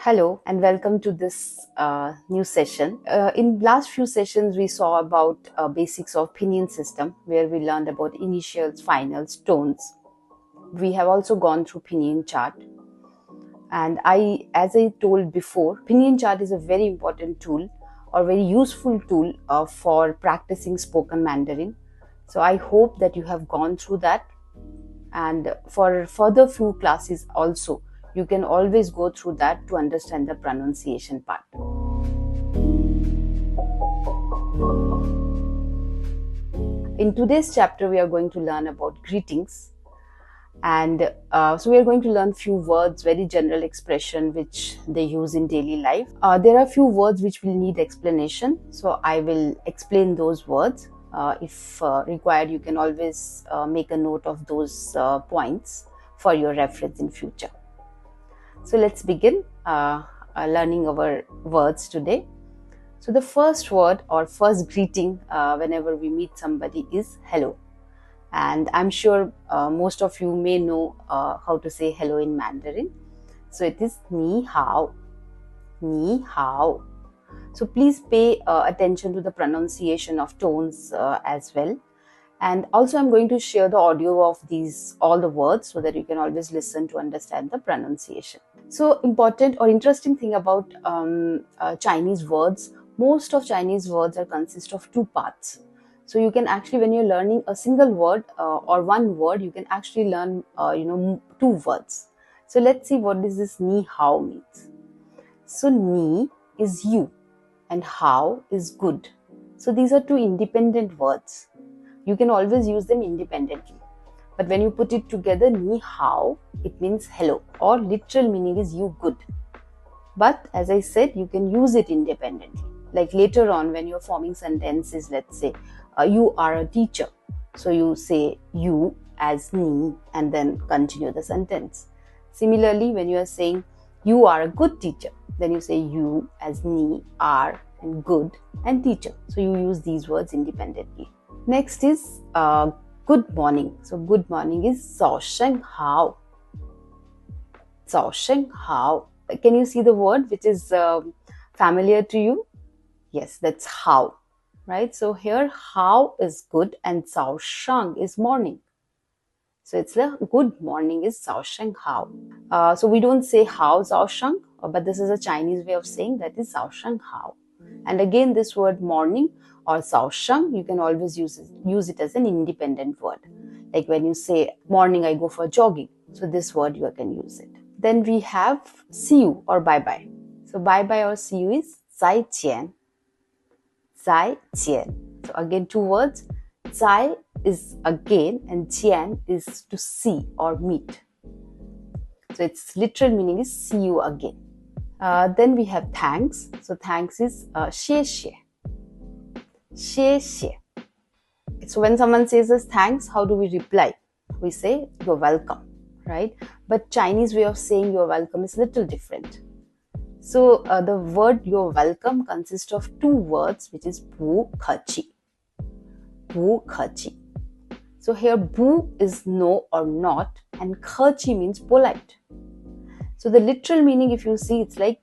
Hello and welcome to this new session. In last few sessions, we saw about basics of pinyin system, where we learned about initials, finals, tones. We have also gone through pinyin chart, and as I told before, pinyin chart is a very important tool or very useful tool for practicing spoken Mandarin. So I hope that you have gone through that, and for further few classes also you can always go through that to understand the pronunciation part. In today's chapter we are going to learn about greetings, and so we are going to learn few words, very general expression which they use in daily life. There are few words which will need explanation, so I will explain those words. If required, you can always make a note of those points for your reference in future. So let's begin learning our words today. So the first word or first greeting whenever we meet somebody is hello. And I'm sure most of you may know how to say hello in Mandarin. So it is ni hao, ni hao. So please pay attention to the pronunciation of tones as well. And also I'm going to share the audio of all the words so that you can always listen to understand the pronunciation. So important or interesting thing about Chinese words, most of Chinese words consist of two parts. So you can actually, when you're learning a single word or one word, you can actually learn two words. So let's see what does this ni hao means. So ni is you and hao is good. So these are two independent words. You can always use them independently. But when you put it together, ni hao, it means hello, or literal meaning is you good. But as I said, you can use it independently. Like later on when you're forming sentences, let's say, you are a teacher. So you say you as ni and then continue the sentence. Similarly, when you are saying you are a good teacher, then you say you as ni, are, and good, and teacher. So you use these words independently. Next is good morning. So good morning is 早上好. 早上好. Can you see the word which is familiar to you? Yes, that's how, right? So here how is good and 早上 is morning. So it's the good morning is 早上好. So we don't say how 早上, but this is a Chinese way of saying that is 早上好. And again, this word morning or 早上, you can always use it as an independent word. Like when you say morning, I go for jogging. So this word you can use it. Then we have see you or bye bye. So bye bye or see you is 再见. 再见. So again, two words. 再 is again and 见 is to see or meet. So its literal meaning is see you again. Then we have thanks. So thanks is 谢谢. 谢谢. So when someone says us thanks, how do we reply? We say you're welcome, right? But Chinese way of saying you're welcome is little different. So the word you're welcome consists of two words, which is 不客气. 不客气. So here 不 is no or not, and 客气 means polite. So the literal meaning, if you see, it's like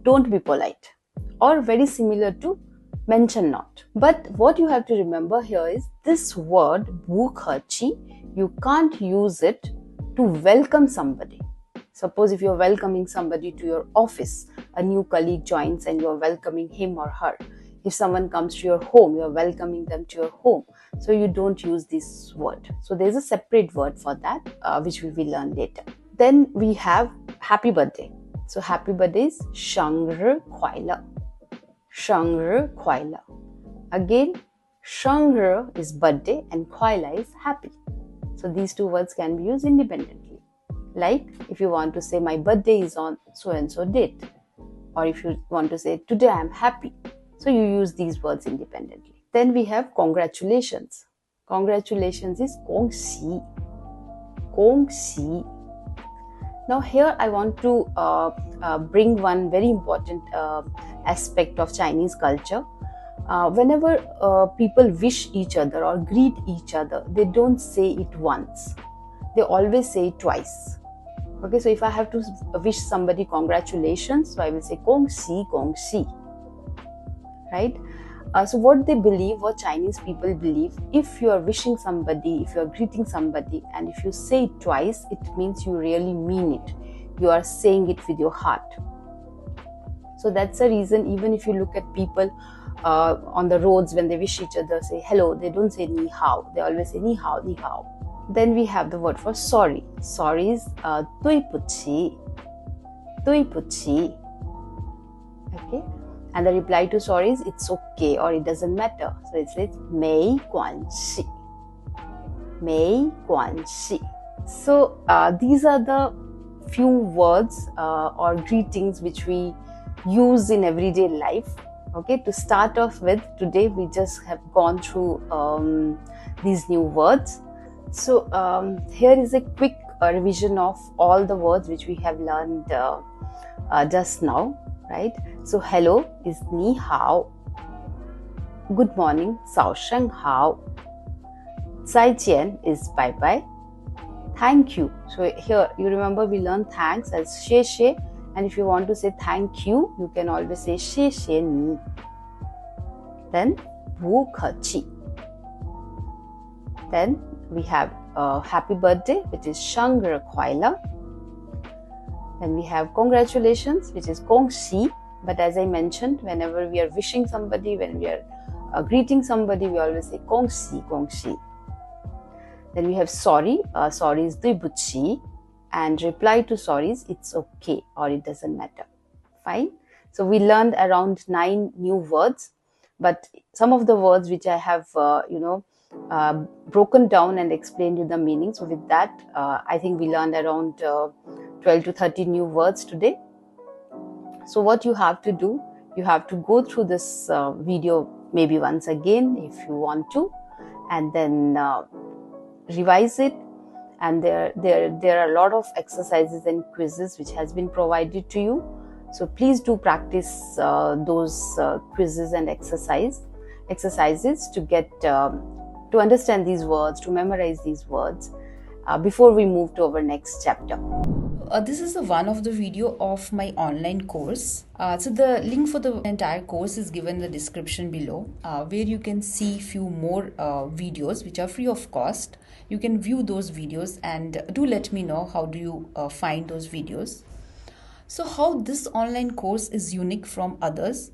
don't be polite, or very similar to mention not. But what you have to remember here is this word 不客气, you can't use it to welcome somebody. Suppose if you're welcoming somebody to your office, a new colleague joins and you're welcoming him or her. If someone comes to your home, you're welcoming them to your home. So you don't use this word. So there's a separate word for that, which we will learn later. Then we have happy birthday. So happy birthday is 生日快乐. 生日快乐. Again, 生日 is birthday and 快乐 is happy. So these two words can be used independently. Like if you want to say my birthday is on so and so date, or if you want to say today I am happy. So you use these words independently. Then we have congratulations. Congratulations is 恭喜. 恭喜. Now here I want to bring one very important aspect of Chinese culture. Whenever people wish each other or greet each other, they don't say it once. They always say it twice. Okay, so if I have to wish somebody congratulations, so I will say 恭喜恭喜, right? So what they believe, what Chinese people believe, if you are wishing somebody, if you are greeting somebody, and if you say it twice, it means you really mean it. You are saying it with your heart. So that's the reason, even if you look at people on the roads, when they wish each other, say hello, they don't say ni hao, they always say ni hao, ni hao. Then we have the word for sorry. Sorry is 对不起, 对不起. Okay, and the reply to sorry is it's okay or it doesn't matter. So it says 没关系, 没关系. So these are the few words or greetings which we use in everyday life. Okay, to start off with, today we just have gone through these new words. So here is a quick revision of all the words which we have learned just now, right? So hello is ni hao, good morning 早上好, 再见 is bye bye, thank you. So here you remember we learned thanks as 谢谢, and if you want to say thank you, you can always say 谢谢你. Then 不客气. Then we have happy birthday, which is 生日快乐. Then we have congratulations, which is 恭喜. But as I mentioned, whenever we are wishing somebody, when we are greeting somebody, we always say 恭喜恭喜. Then we have sorry. Sorry is 对不起, and reply to sorry is it's okay or it doesn't matter. Fine. So we learned around 9 new words, but some of the words which I have broken down and explained you the meaning. So with that, I think we learned around 12 to 13 new words today. So what you have to do, you have to go through this video maybe once again if you want to, and then revise it. And there are a lot of exercises and quizzes which has been provided to you. So please do practice those quizzes and exercises to get to understand these words, to memorize these words before we move to our next chapter. This is one of the video of my online course. So the link for the entire course is given in the description below, where you can see few more videos which are free of cost. You can view those videos and do let me know how do you find those videos. So how this online course is unique from others,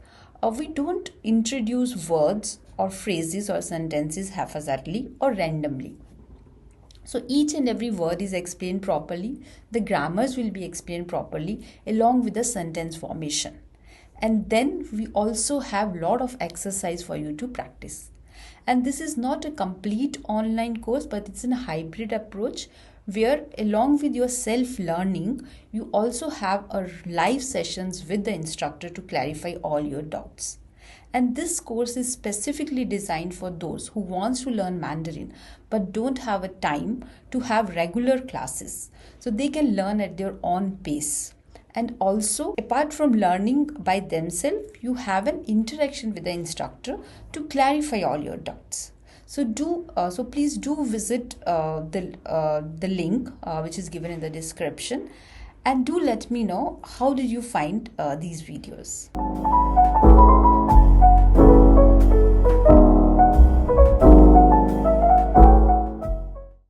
we don't introduce words or phrases or sentences haphazardly or randomly. So each and every word is explained properly. The grammars will be explained properly along with the sentence formation. And then we also have a lot of exercise for you to practice. And this is not a complete online course, but it's a hybrid approach where along with your self-learning, you also have a live sessions with the instructor to clarify all your doubts. And this course is specifically designed for those who wants to learn Mandarin but don't have a time to have regular classes. So they can learn at their own pace. And also, apart from learning by themselves, you have an interaction with the instructor to clarify all your doubts. So please do visit the link which is given in the description, and do let me know how did you find these videos.